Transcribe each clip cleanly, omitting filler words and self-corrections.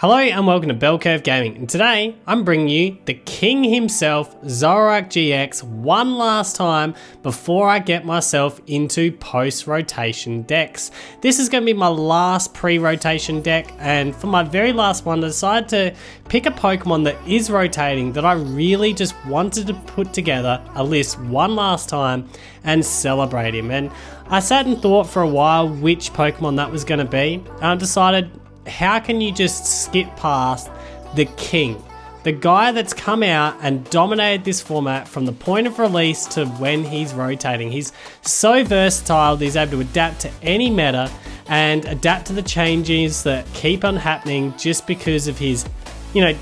Hello and welcome to Bell Curve Gaming, and today I'm bringing you the king himself, Zoroark-GX, one last time before I get myself into post-rotation decks. This is going to be my last pre-rotation deck, and for my very last one I decided to pick a Pokemon that is rotating that I really just wanted to put together a list one last time and celebrate him. And I sat and thought for a while which Pokemon that was going to be, and I decided, how can you just skip past the king? The guy that's come out and dominated this format from the point of release to when he's rotating. He's so versatile, he's able to adapt to any meta and adapt to the changes that keep on happening just because of his,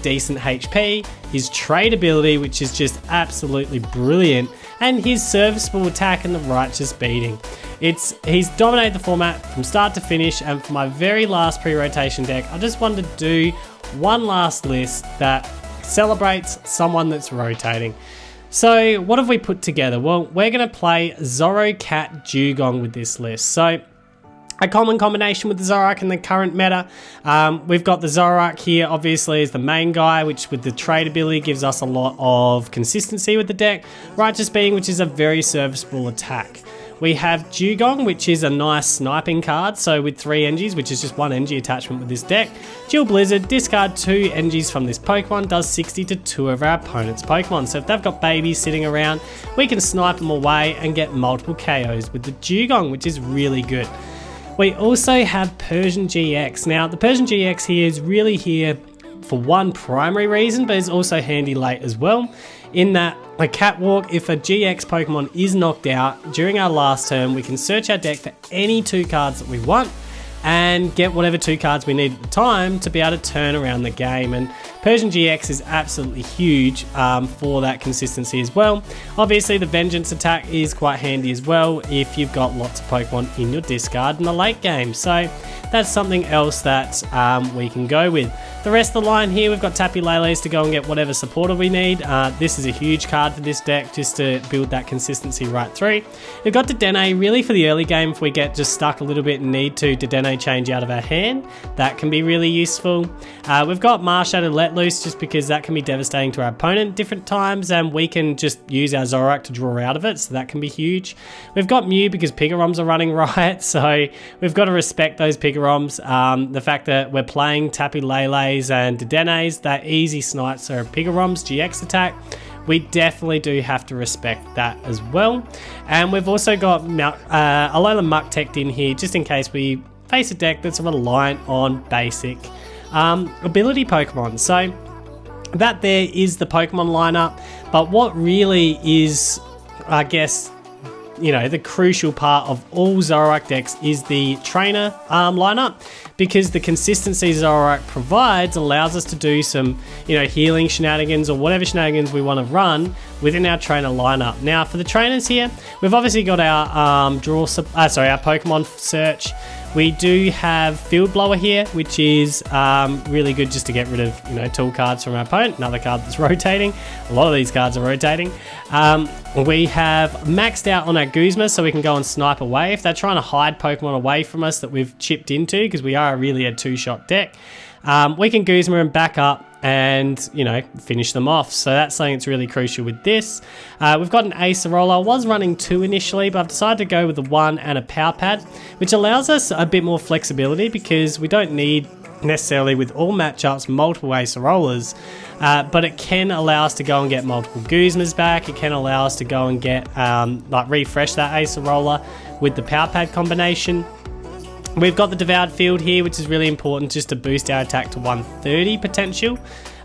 decent HP, his trade ability, which is just absolutely brilliant, and his serviceable attack and the righteous beating. He's dominated the format from start to finish, and for my very last pre-rotation deck, I just wanted to do one last list that celebrates someone that's rotating. So what have we put together? Well, we're going to play Zorocat Dewgong with this list. So a common combination with the Zoroark in the current meta. We've got the Zoroark here, obviously, as the main guy, which with the trade ability gives us a lot of consistency with the deck. Righteous Beating, which is a very serviceable attack. We have Dewgong, which is a nice sniping card, so with 3 Engies, which is just 1 Engie attachment with this deck. Dual Blizzard, discard 2 Engies from this Pokemon, does 60 to 2 of our opponent's Pokemon. So if they've got babies sitting around, we can snipe them away and get multiple KOs with the Dewgong, which is really good. We also have Persian-GX. Now, the Persian-GX here is really here for one primary reason, but is also handy late as well. In that, a catwalk, if a GX Pokemon is knocked out during our last turn, we can search our deck for any 2 cards that we want and get whatever 2 cards we need at the time to be able to turn around the game. And Persian-GX is absolutely huge for that consistency as well. Obviously, the Vengeance attack is quite handy as well if you've got lots of Pokemon in your discard in the late game. So that's something else that we can go with. The rest of the line here, we've got Tapu Lele-GX to go and get whatever supporter we need. This is a huge card for this deck just to build that consistency right through. We've got Dedenne really for the early game if we get just stuck a little bit and need to Dedenne change out of our hand. That can be really useful. We've got Marshadow Let Loose just because that can be devastating to our opponent different times, and we can just use our Zoroark to draw out of it, so that can be huge. We've got Mew because Pigaroms are running riot, so we've got to respect those Pigaroms. The fact that we're playing Tapu Lele and Dedenne's, that easy snipes are Pigarom's GX attack. We definitely do have to respect that as well. And we've also got Alolan Muk teched in here just in case we face a deck that's reliant on basic ability Pokemon. So that there is the Pokemon lineup, but what really is, I guess, the crucial part of all Zoroark decks is the trainer lineup, because the consistency Zoroark provides allows us to do some, healing shenanigans or whatever shenanigans we want to run within our trainer lineup. Now, for the trainers here, we've obviously got our our Pokemon search. We do have Field Blower here, which is really good just to get rid of, tool cards from our opponent. Another card that's rotating. A lot of these cards are rotating. We have maxed out on our Guzma, so we can go and snipe away if they're trying to hide Pokemon away from us that we've chipped into, because we are really a 2-shot deck. We can Guzma and back up and, finish them off. So that's something that's really crucial with this. We've got an Acerola. I was running 2 initially, but I've decided to go with the 1 and a Pal Pad, which allows us a bit more flexibility because we don't need necessarily with all matchups multiple Acerolas, but it can allow us to go and get multiple Guzmas back. It can allow us to go and get refresh that Acerola with the Pal Pad combination. We've got the Devoured Field here, which is really important just to boost our attack to 130 potential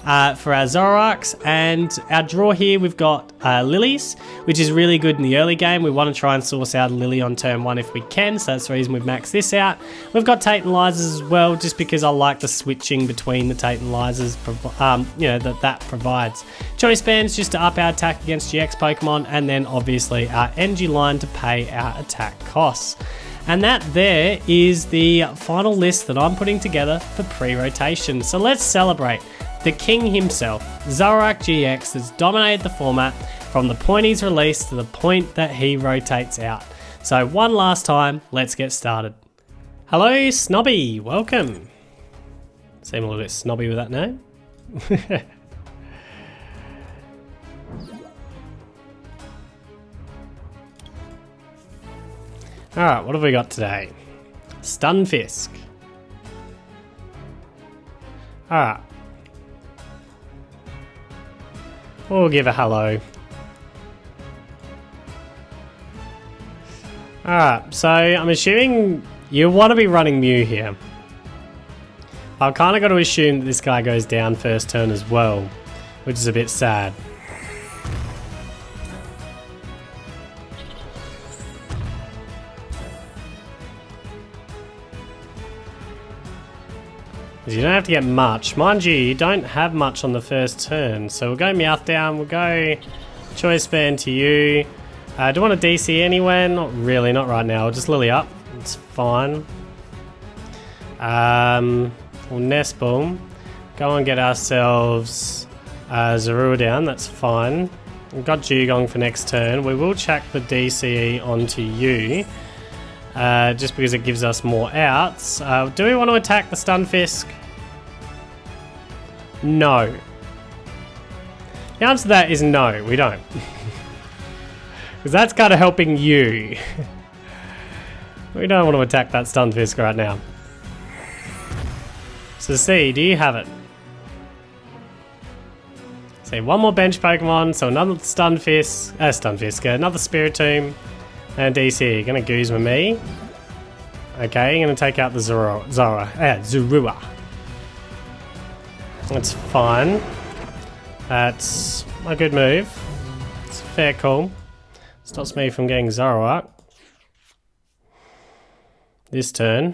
for our Zoroarks. And our draw here, we've got Lilies, which is really good in the early game. We want to try and source out a Lillie on turn 1 if we can, so that's the reason we've maxed this out. We've got Tate Liza as well, just because I like the switching between the Tate Lizas, that provides. Choice Bands just to up our attack against GX Pokemon, and then obviously our Engie line to pay our attack costs. And that there is the final list that I'm putting together for pre-rotation. So let's celebrate the king himself, Zoroark-GX, that's dominated the format from the point he's released to the point that he rotates out. So one last time, let's get started. Hello Snobby, welcome. So Seem a little bit snobby with that name. Alright, what have we got today? Stunfisk. Alright. We'll give a hello. Alright, so I'm assuming you want to be running Mew here. I've kind of got to assume that this guy goes down first turn as well, which is a bit sad. You don't have to get much. Mind you, you don't have much on the first turn. So we'll go Meowth down, we'll go Choice Band TEU. Do you want a DC anywhere? Not really, not right now. We'll just Lillie up. It's fine. We'll Nest Ball. Go and get ourselves Zorua down. That's fine. We've got Dewgong for next turn. We will chuck the DCE onto you. Just because it gives us more outs. Do we want to attack the Stunfisk? No. The answer to that is no, we don't. Because that's kind of helping you. We don't want to attack that Stunfisk right now. So C, do you have it? So one more bench Pokemon, so another Stunfisk, another Spiritomb. And DC, gonna Guzma me. Okay, you're gonna take out the Zorua. That's fine. That's a good move. It's a fair call. Stops me from getting Zoroark this turn.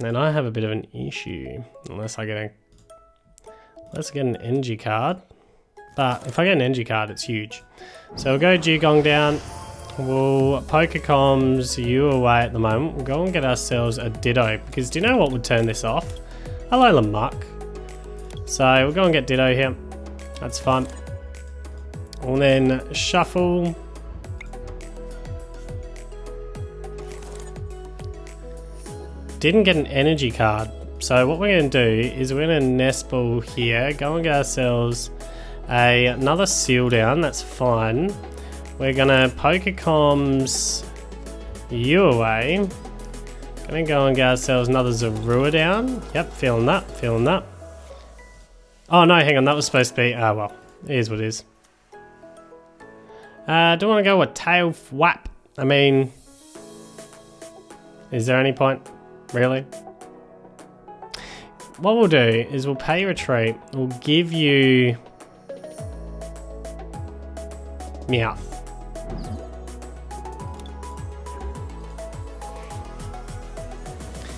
And I have a bit of an issue. Unless I get an energy card. But if I get an energy card, it's huge. So we'll go Dewgong down. We'll Pokécoms you away at the moment. We'll go and get ourselves a Ditto, because do you know what would turn this off? Alolan Muk. So we'll go and get Ditto here. That's fine. We'll then shuffle. Didn't get an energy card. So what we're going to do is we're going to Nest Ball here. Go and get ourselves another Seel down. That's fine. We're gonna Pokécoms you away. Gonna go and get ourselves another Zorua down. Yep, feeling that, feeling that. Oh no, hang on, that was supposed to be, well, it is what it is. Do I want to go with Tail Whap? I mean, is there any point? Really? What we'll do is we'll pay you a treat. We'll give you Meowth.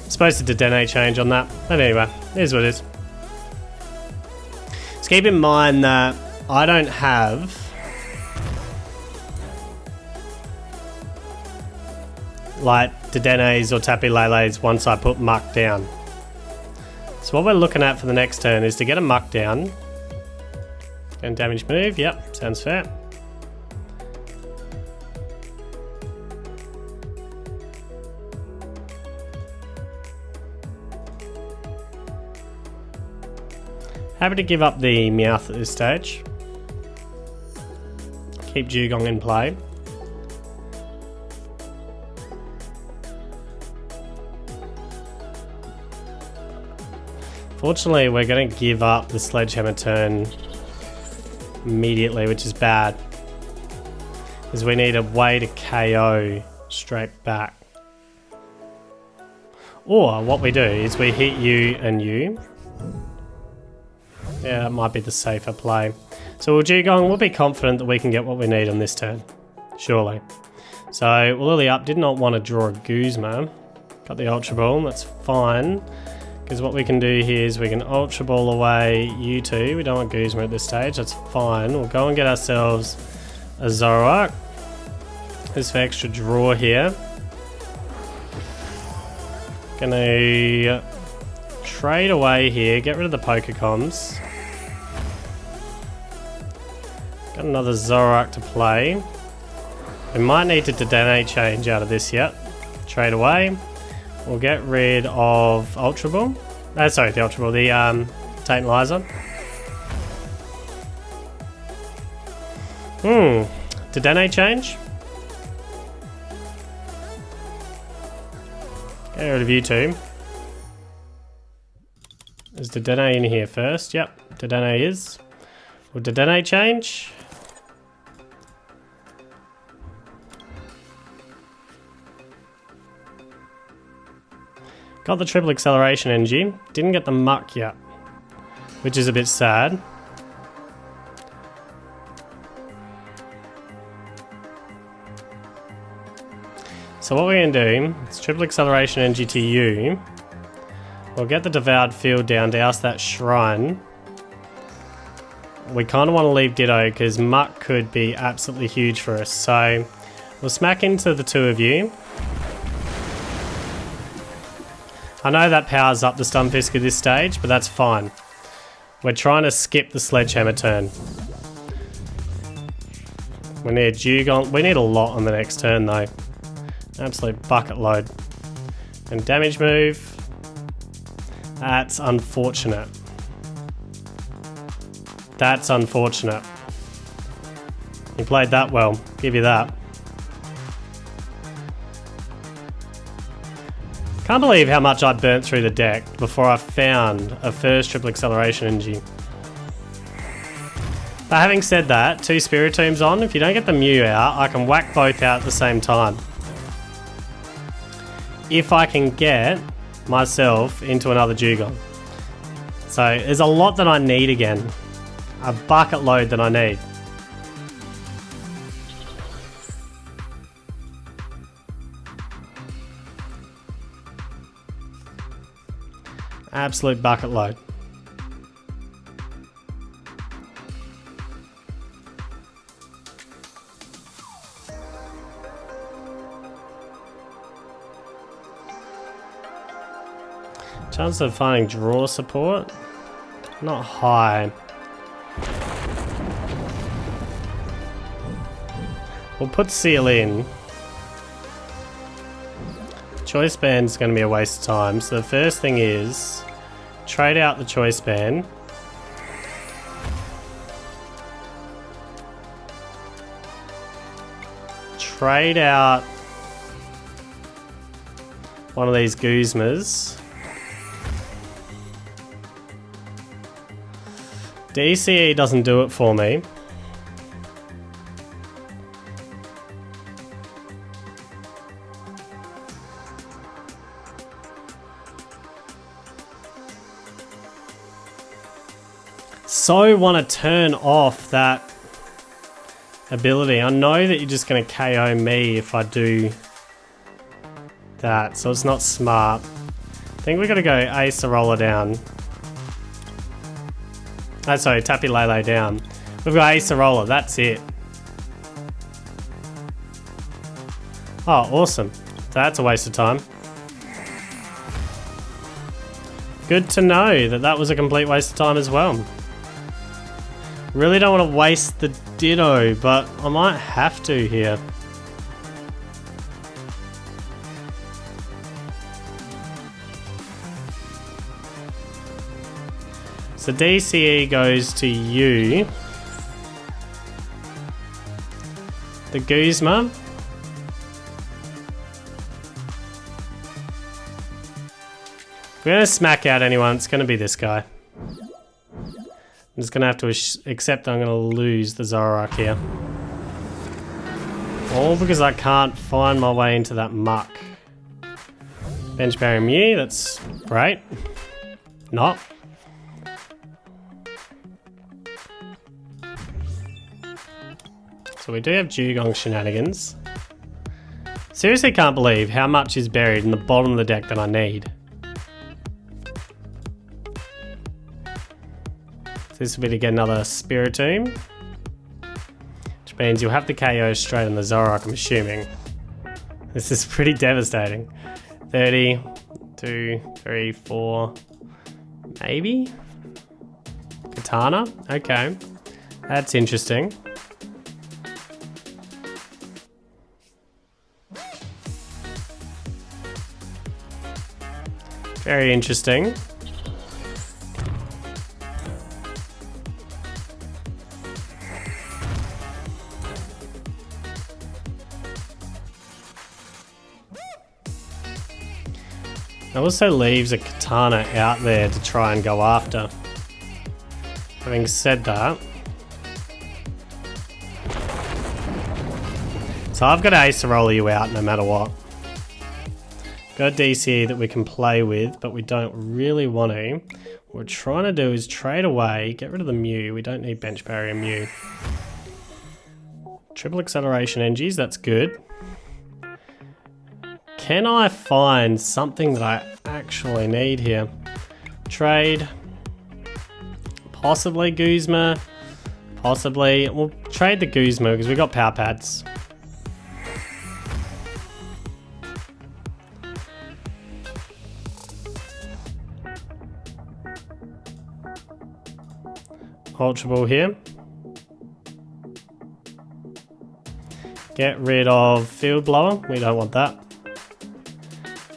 Supposed to Dedenne change on that, but anyway, it is what it is. Just keep in mind that I don't have like Dedennes or Tapu Lele's once I put Muk down. So what we're looking at for the next turn is to get a Muk down. And damage move, yep, sounds fair. Happy to give up the Meowth at this stage. Keep Dewgong in play. Fortunately, we're going to give up the Sledgehammer turn immediately, which is bad. Because we need a way to KO straight back. Or what we do is we hit you and you. Yeah, that might be the safer play. So we'll Dewgong, we'll be confident that we can get what we need on this turn. Surely. So we'll Lillie up, did not want to draw a Guzma. Got the Ultra Ball, that's fine. Because what we can do here is we can Ultra Ball away you two. We don't want Guzma at this stage, that's fine. We'll go and get ourselves a Zoroark. This for extra draw here. Gonna trade away here, get rid of the Pokécoms. Got another Zoroark to play. We might need to Dedenne change out of this yet. Trade away. We'll get rid of Ultra Ball. Sorry, the Ultra Ball, the Tate Liza. Dedenne change? Get rid of you two. Is Dedenne in here first? Yep, Dedenne is. Will Dedenne change? Got the triple acceleration energy. Didn't get the Muk yet, which is a bit sad. So what we're going to do is triple acceleration energy to you. We'll get the Devoured Field down, douse that Shrine. We kind of want to leave Ditto because Muk could be absolutely huge for us. So we'll smack into the two of you. I know that powers up the Stunfisk at this stage, but that's fine. We're trying to skip the Sledgehammer turn. We need Dewgong. We need a lot on the next turn though. Absolute bucket load. And damage move. That's unfortunate. That's unfortunate. You played that well. Give you that. Can't believe how much I burnt through the deck before I found a first triple acceleration energy. But having said that, 2 Spiritombs on. If you don't get the Mew out, I can whack both out at the same time. If I can get myself into another Dewgong. So there's a lot that I need again. A bucket load that I need. Absolute bucket load. Chance of finding draw support? Not high. We'll put Seel in. Choice Band's going to be a waste of time, so the first thing is trade out the Choice Band. Trade out one of these Guzmas. DCE doesn't do it for me. So want to turn off that ability. I know that you're just going to KO me if I do that, so it's not smart. I think we're going to go Acerola down. Oh, sorry, Tapu Lele down. We've got Acerola, that's it. Oh, awesome. That's a waste of time. Good to know that that was a complete waste of time as well. Really don't want to waste the Ditto, but I might have to here. So DCE goes to you. The Guzma. If we're going to smack out anyone, it's going to be this guy. I'm just going to have to accept I'm going to lose the Zoroark here. All because I can't find my way into that Muk. Bench Barrier Mew, that's great. Not. So we do have Dewgong shenanigans. Seriously can't believe how much is buried in the bottom of the deck that I need. This will be to get another Spiritomb, which means you'll have to KO straight on the Zoroark, I'm assuming. This is pretty devastating. 30, 2, 3, 4, maybe? Katana? Okay. That's interesting. Very interesting. It also leaves a Katana out there to try and go after. Having said that, so I've got Acerola you out no matter what. Got a DCE that we can play with, but we don't really want to. What we're trying to do is trade away, get rid of the Mew. We don't need bench barrier Mew. Triple acceleration NGs, that's good. Can I find something that I actually need here? Trade. Possibly Guzma. Possibly. We'll trade the Guzma because we got power pads. Ultra Ball here. Get rid of Field Blower. We don't want that.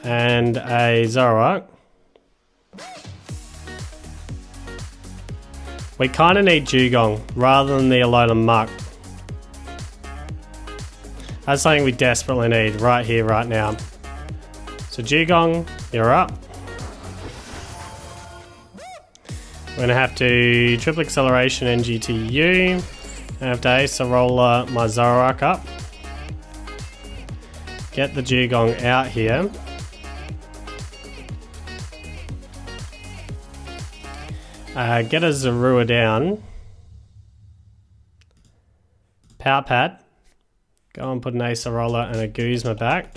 And a Zoroark. We kind of need Dewgong rather than the Alolan Muk. That's something we desperately need right here, right now. So Dewgong, you're up. We're going to have to triple acceleration NGTU. I have to Acerola my Zoroark up. Get the Dewgong out here. Get a Zorua down. Power Pad. Go and put an Acerola and a Guzma back.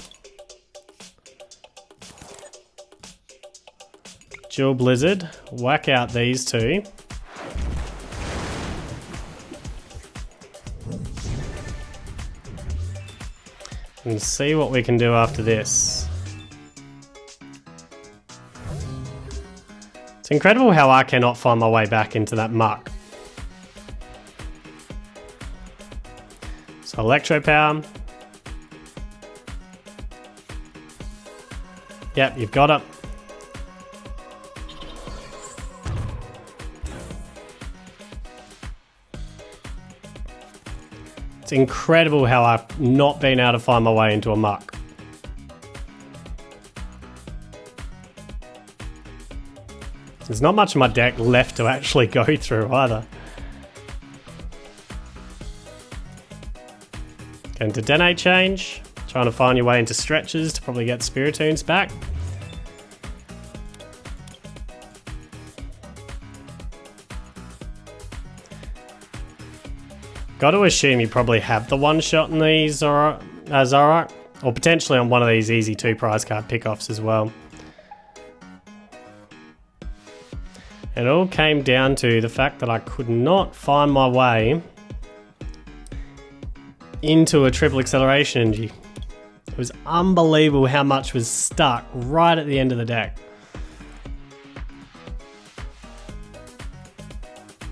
Dual Blizzard. Whack out these two. And see what we can do after this. It's incredible how I cannot find my way back into that muck. So Electro Power. Yep, you've got it. It's incredible how I've not been able to find my way into a muck. There's not much of my deck left to actually go through either. Going to Dedenne change. Trying to find your way into stretches to probably get Spiritombs back. Got to assume you probably have the one shot in the Zoroark, or potentially on one of these easy 2 prize card pickoffs as well. It all came down to the fact that I could not find my way into a triple acceleration energy. It was unbelievable how much was stuck right at the end of the deck.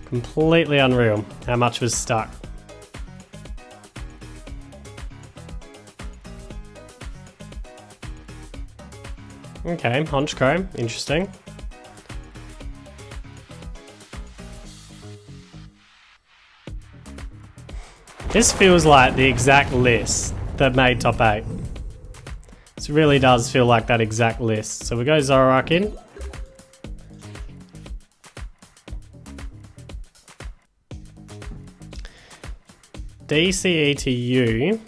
Completely unreal how much was stuck. Okay, Honchkrow, interesting. This feels like the exact list that made top 8. This really does feel like that exact list. So we go Zoroark in. DCE TEU.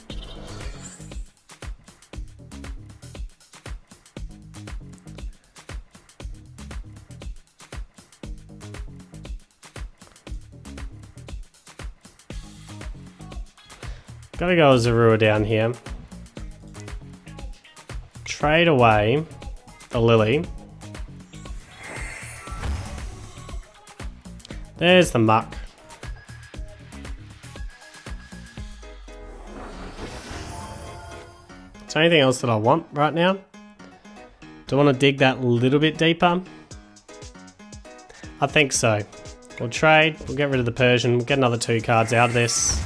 Gotta go with Zorua down here. Trade away the Lillie. There's the Muk. Is there anything else that I want right now? Do I want to dig that a little bit deeper? I think so. We'll trade, we'll get rid of the Persian, we'll get another 2 cards out of this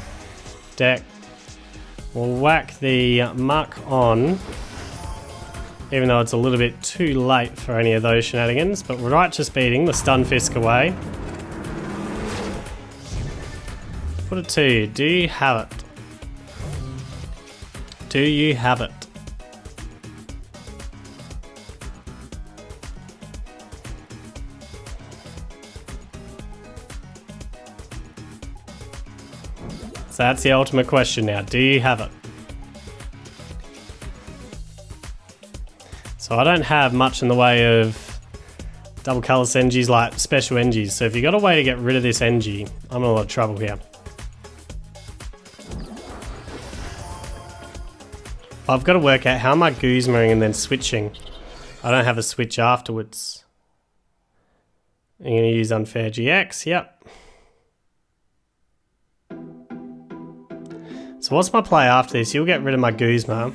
deck. We'll whack the Muk on, even though it's a little bit too late for any of those shenanigans, but we're righteous beating the Stunfisk away. Put it to you. Do you have it? Do you have it? So that's the ultimate question now. Do you have it? So I don't have much in the way of double colour NGs like special NGs. So if you got a way to get rid of this NG, I'm in a lot of trouble here. I've got to work out how am I Guzmaing and then switching. I don't have a switch afterwards. I'm going to use Unfair GX, yep. So what's my play after this? You'll get rid of my Guzma.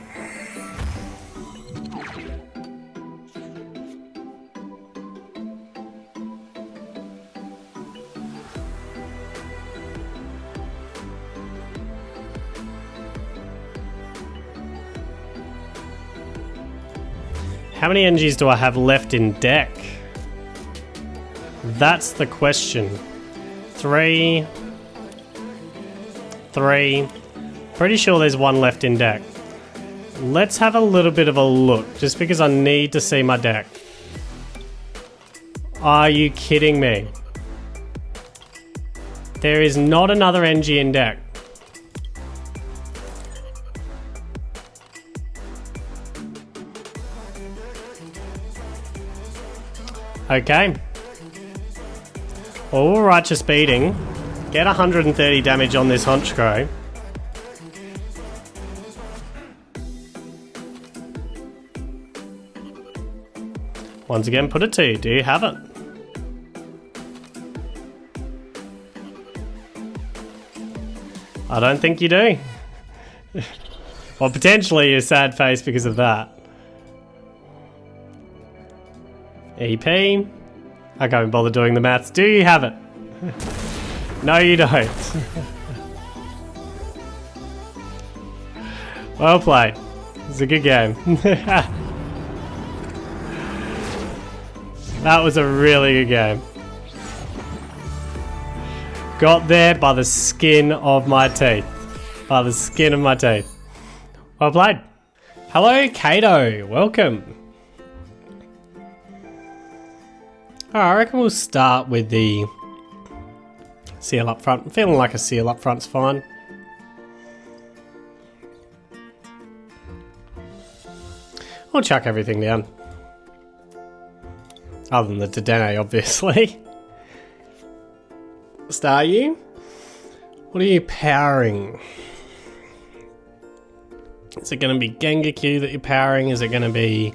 How many NGs do I have left in deck? That's the question. 3. Pretty sure there's one left in deck. Let's have a little bit of a look, just because I need to see my deck. Are you kidding me? There is not another NG in deck. Okay. All righteous beating. Get 130 damage on this Honchkrow. Once again, put it to you. Do you have it? I don't think you do. Well, potentially you're sad face because of that. EP. I can't bother doing the maths. Do you have it? No, you don't. Well played. It's a good game. That was a really good game. Got there by the skin of my teeth. By the skin of my teeth. Well played. Hello, Kato. Welcome. Alright, I reckon we'll start with the Seel up front. I'm feeling like a Seel up front's fine. We'll chuck everything down. Other than the Dedenne, obviously. Staryu? What are you powering? Is it going to be Gengaku that you're powering? Is it going to be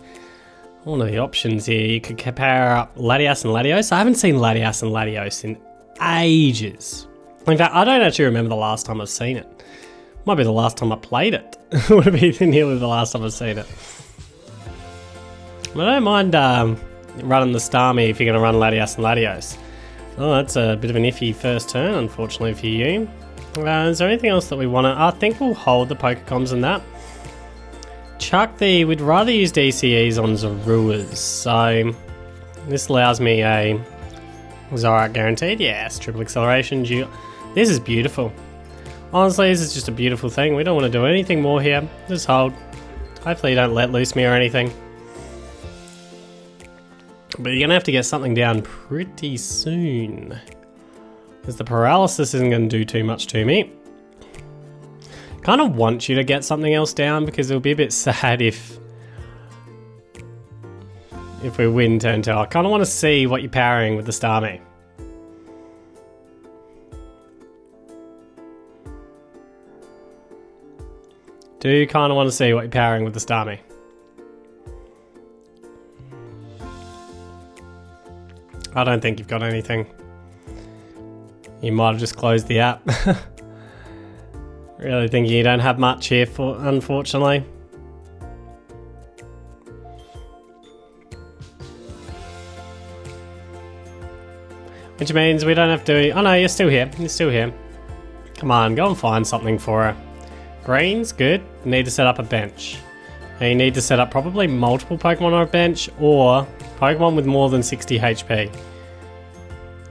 one of the options here? You could power up Latias and Latios. I haven't seen Latias and Latios in ages. In fact, I don't actually remember the last time I've seen it. Might be the last time I played it. Would it be nearly the last time I've seen it? I don't mind running the Starmie if you're going to run Latias and Latios. Oh, that's a bit of an iffy first turn, unfortunately for you. Is there anything else that we want to... I think we'll hold the Pokecoms and that. Chuck the... We'd rather use DCEs on Zoruas, so... This allows me a... Zoroark guaranteed? Yes, triple acceleration. This is beautiful. Honestly, this is just a beautiful thing. We don't want to do anything more here. Just hold. Hopefully you don't let loose me or anything. But you're going to have to get something down pretty soon. Because the paralysis isn't going to do too much to me. Kind of want you to get something else down because it'll be a bit sad if we win turn 2. I kind of want to see what you're powering with the Starmie. Do kind of want to see what you're powering with the Starmie. I don't think you've got anything. You might have just closed the app. Really think you don't have much here, unfortunately. Which means we don't have to... Oh no, you're still here. You're still here. Come on, go and find something for her. Greens, good. You need to set up a bench. And you need to set up probably multiple Pokemon on a bench or Pokemon with more than 60 HP.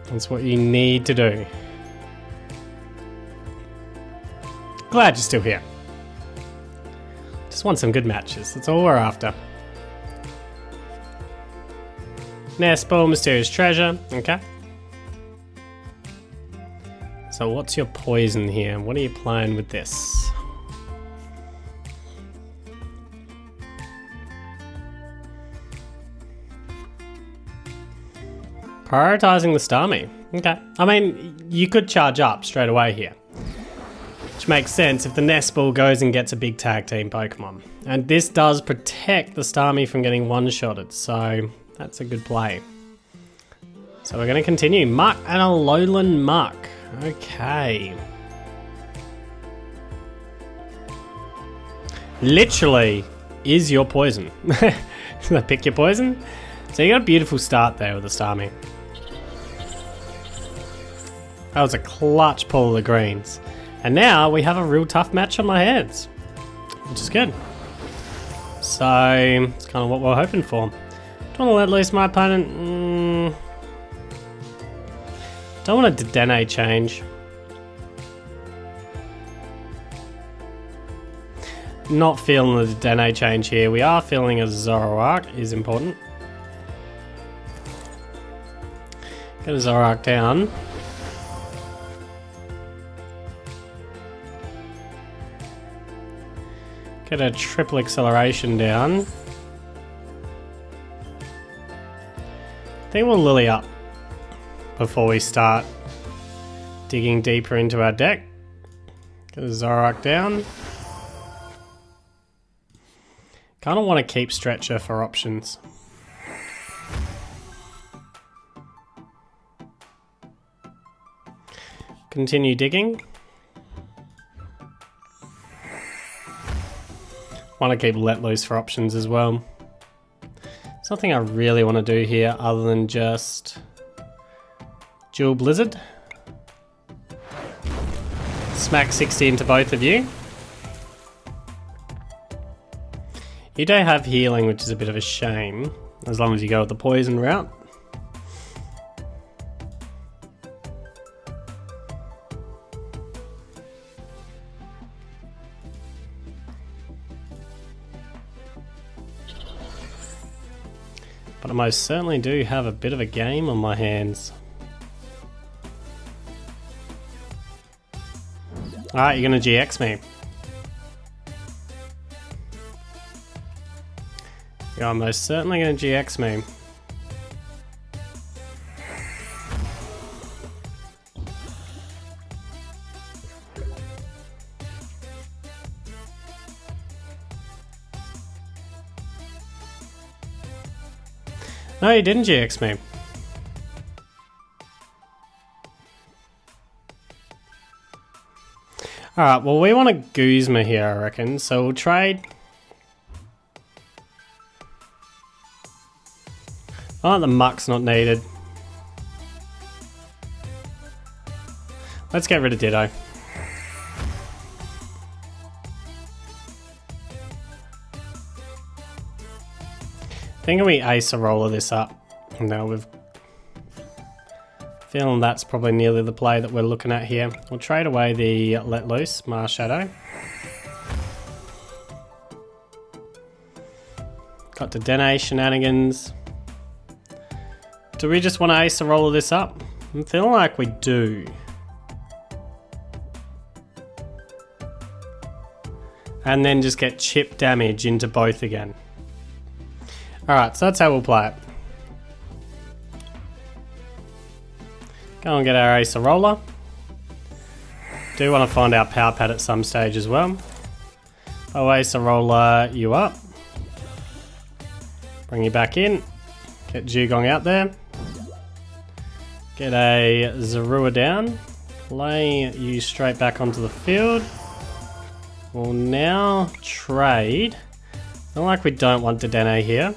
That's what you need to do. Glad you're still here. Just want some good matches. That's all we're after. Nest Ball, Mysterious Treasure. Okay. So what's your poison here? What are you playing with this? Prioritizing the Starmie. Okay. I mean, you could charge up straight away here. Which makes sense if the Nest Ball goes and gets a big tag team Pokemon. And this does protect the Starmie from getting one-shotted, so that's a good play. So we're going to continue. Muk Alolan Muk. Okay. Literally is your poison. Pick your poison. So you got a beautiful start there with the Starmie. That was a clutch pull of the greens. And now we have a real tough match on our hands, which is good. So it's kind of what we're hoping for. Do I want to let loose my opponent? Don't want a Dedenne change. Not feeling the Dedenne change here. We are feeling a Zoroark is important. Get a Zoroark down. Get a triple acceleration down. I think we'll Lillie up before we start digging deeper into our deck. Get a Zoroark down. Kind of want to keep Stretcher for options. Continue digging. Want to keep Let Loose for options as well. There's nothing I really want to do here other than just Dual Blizzard. Smack 60 into both of you. You don't have healing, which is a bit of a shame, as long as you go with the poison route. But I most certainly do have a bit of a game on my hands. Alright, you're going to GX me. You're most certainly going to GX me. No, you didn't GX me. Alright, well we want a Guzma here, I reckon, so we'll trade. Oh, the Muk's not needed. Let's get rid of Ditto. I think we Acerola this up. Now we've feeling that's probably nearly the play that we're looking at here. We'll trade away the Let Loose Marshadow. Got Dedenne shenanigans. Do we just want to Acerola this up? I'm feeling like we do. And then just get chip damage into both again. Alright, so that's how we'll play it. Go and get our Acerola. Do want to find our Pal Pad at some stage as well. I'll Acerola you up. Bring you back in. Get Dewgong out there. Get a Zorua down. Lay you straight back onto the field. We'll now trade. Not like we don't want Dedenne here.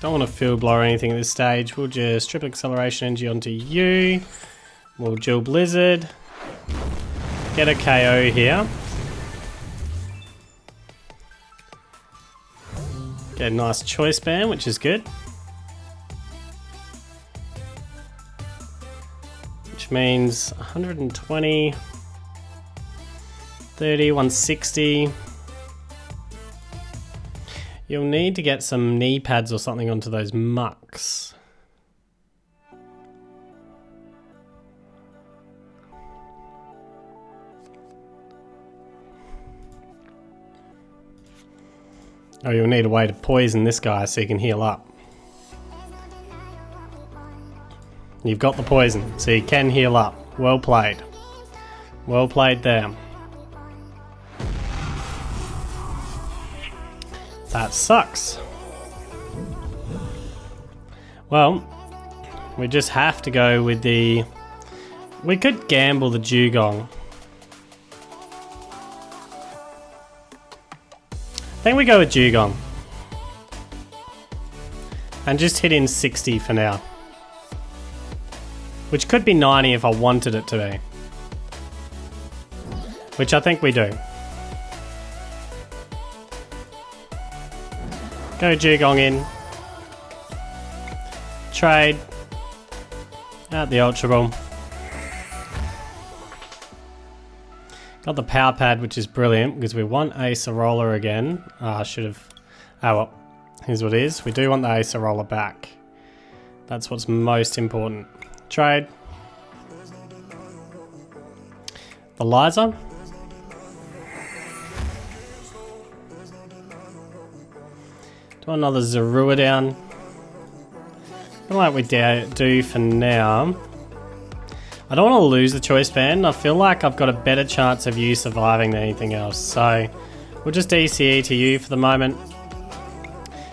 Don't want to Field Blower or anything at this stage. We'll just triple acceleration energy onto you. We'll Dual Blizzard. Get a KO here. Get a nice Choice Band, which is good. Which means 120, 30, 160. You'll need to get some knee pads or something onto those mucks. Oh, you'll need a way to poison this guy so you can heal up. You've got the poison, so you can heal up. Well played. Well played there. That sucks. Well, we just have to go with the... We could gamble the Dewgong. I think we go with Dewgong. And just hit in 60 for now. Which could be 90 if I wanted it to be. Which I think we do. Go Dewgong in. Trade. Out the Ultra Ball. Got the Pal Pad, which is brilliant because we want Acerola again. I should have... Oh well, here's what it is. We do want the Acerola back. That's what's most important. Trade. The Liza. Do another Zorua down. I like we do for now. I don't want to lose the Choice Band. I feel like I've got a better chance of you surviving than anything else. So we'll just DCE to you for the moment.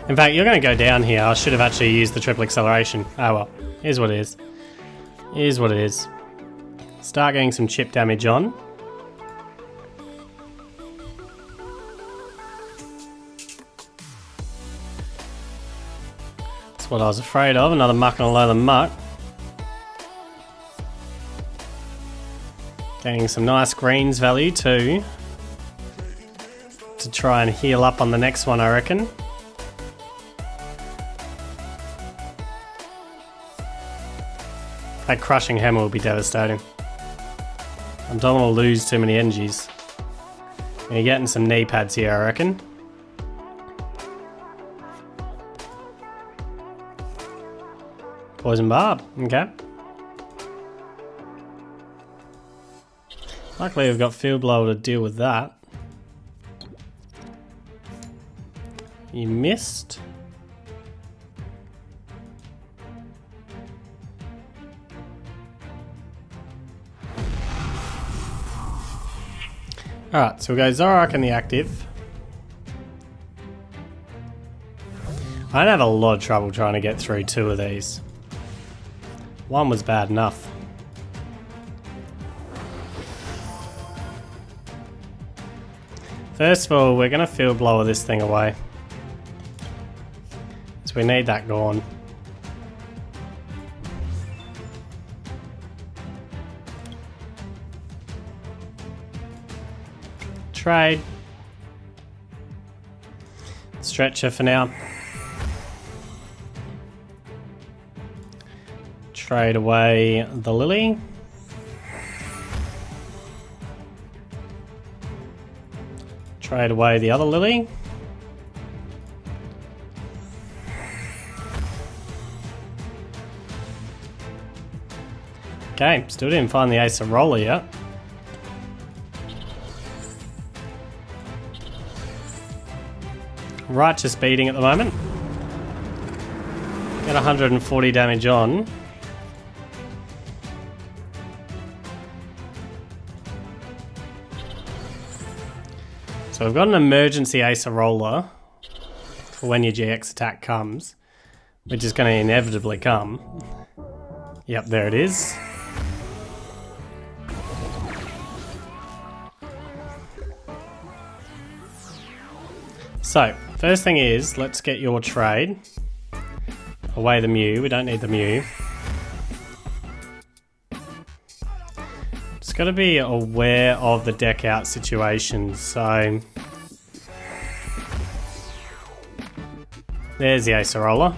In fact, you're going to go down here. I should have actually used the triple acceleration. Oh well. Here's what it is. Here's what it is. Start getting some chip damage on. That's what I was afraid of. Another Muk Alolan Muk. Getting some nice greens value too. To try and heal up on the next one, I reckon. That crushing hammer will be devastating. I don't want to lose too many energies. You're getting some knee pads here, I reckon. Poison Barb, okay. Luckily we've got Field Blower to deal with that. You missed. Alright, so we go Zoroark in the active. I don't have a lot of trouble trying to get through two of these. One was bad enough. First of all, we're going to Field Blower this thing away. So we need that gone. Trade. Stretcher for now. Trade away the Lillie. Trade away the other Lillie. Okay, still didn't find the Acerola yet. Righteous beating at the moment. Get 140 damage on. So we've got an emergency Acerola for when your GX attack comes, which is going to inevitably come. Yep, there it is. So, first thing is, let's get your trade. Away the Mew, we don't need the Mew. Just got to be aware of the deck out situation, so... There's the Acerola.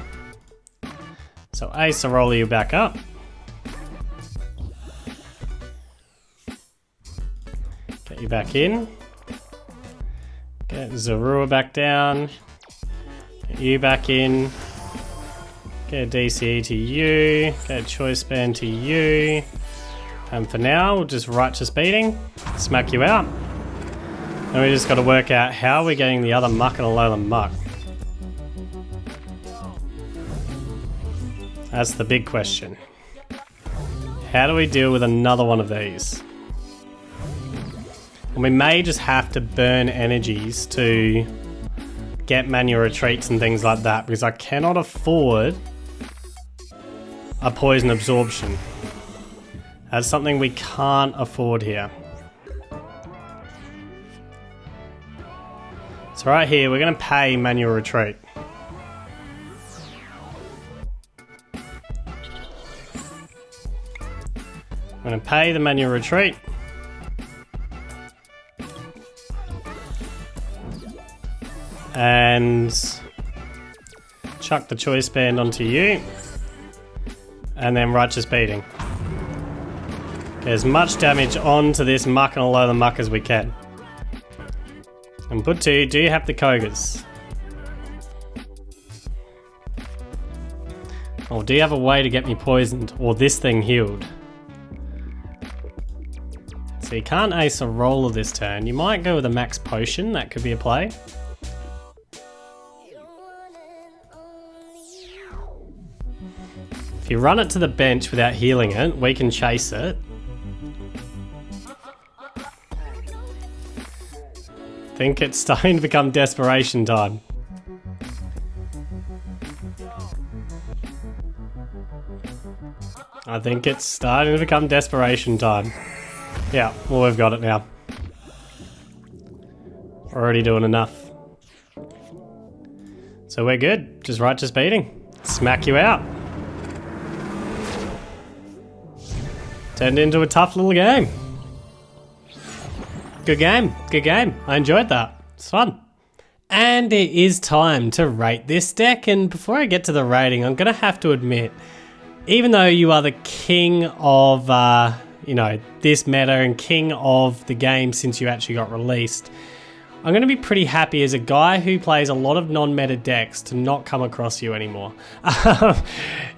So Acerola, you back up. Get you back in. Get Zorua back down. Get you back in. Get a DCE TEU. Get a Choice Band TEU. And for now, we'll just Righteous Beating. Smack you out. And we just got to work out how we're getting the other Muk Alolan Muk. That's the big question. How do we deal with another one of these? And we may just have to burn energies to get manual retreats and things like that, because I cannot afford a poison absorption. That's something we can't afford here. So right here, we're going to pay manual retreat. I'm going to pay the manual retreat. And chuck the Choice Band onto you. And then Righteous Beating. Get as much damage onto this Muk Alolan Muk as we can. And put to, do you have the Kogas? Or do you have a way to get me poisoned or this thing healed? So you can't ace a roller this turn. You might go with a max potion, that could be a play. If you run it to the bench without healing it, we can chase it. I think it's starting to become desperation time. I think it's starting to become desperation time. Yeah, well, we've got it now. We're already doing enough. So we're good. Just Righteous Beating. Smack you out. Turned into a tough little game. Good game. Good game. I enjoyed that. It's fun. And it is time to rate this deck. And before I get to the rating, I'm going to have to admit, even though you are the king of, this meta and king of the game since you actually got released, I'm going to be pretty happy as a guy who plays a lot of non-meta decks to not come across you anymore.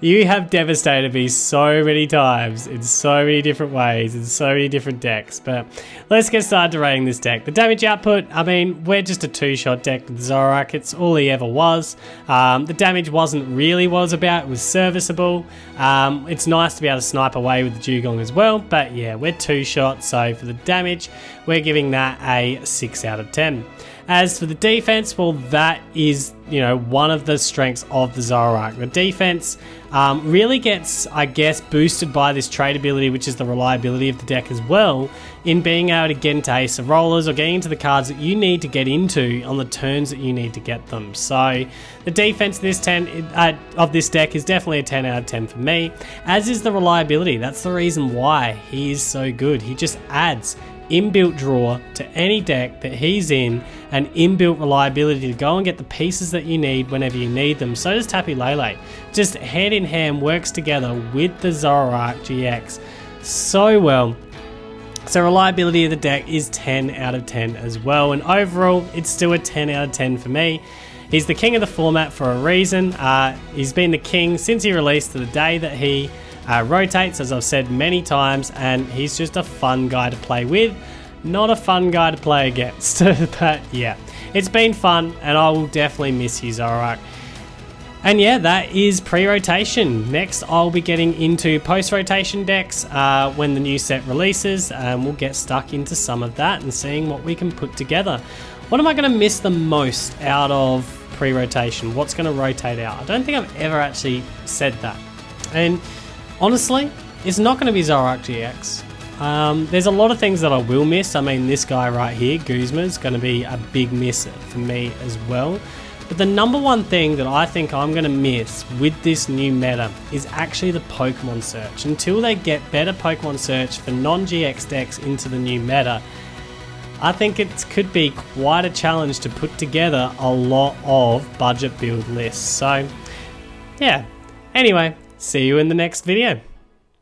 You have devastated me so many times in so many different ways in so many different decks. But let's get started to rating this deck. The damage output, I mean, we're just a two-shot deck with Zoroark. It's all he ever was. The damage wasn't really what it was about. It was serviceable. It's nice to be able to snipe away with the Dewgong as well. But yeah, we're two-shot. So for the damage, we're giving that a 6 out of 10. As for the defense, well, that is, one of the strengths of the Zoroark. The defense really gets, I guess, boosted by this trade ability, which is the reliability of the deck as well, in being able to get into Acerolas or getting into the cards that you need to get into on the turns that you need to get them. So the defense of this deck is definitely a 10 out of 10 for me, as is the reliability. That's the reason why he is so good. He just adds inbuilt draw to any deck that he's in, and inbuilt reliability to go and get the pieces that you need whenever you need them. So does Tapu Lele. Just hand in hand works together with the Zoroark-GX so well. So reliability of the deck is 10 out of 10 as well, and overall it's still a 10 out of 10 for me. He's the king of the format for a reason. He's been the king since he released to the day that he rotates, as I've said many times, and he's just a fun guy to play with, not a fun guy to play against. But yeah, it's been fun, and I will definitely miss you, Zoroark. And yeah, that is pre-rotation. Next, I'll be getting into post-rotation decks when the new set releases, and we'll get stuck into some of that and seeing what we can put together. What am I going to miss the most out of pre-rotation? What's going to rotate out? I don't think I've ever actually said that. And honestly, it's not going to be Zoroark-GX. There's a lot of things that I will miss. I mean, this guy right here, Guzma, is going to be a big miss for me as well. But the number one thing that I think I'm going to miss with this new meta is actually the Pokemon search. Until they get better Pokemon search for non-GX decks into the new meta, I think it could be quite a challenge to put together a lot of budget build lists. So, yeah. Anyway, see you in the next video.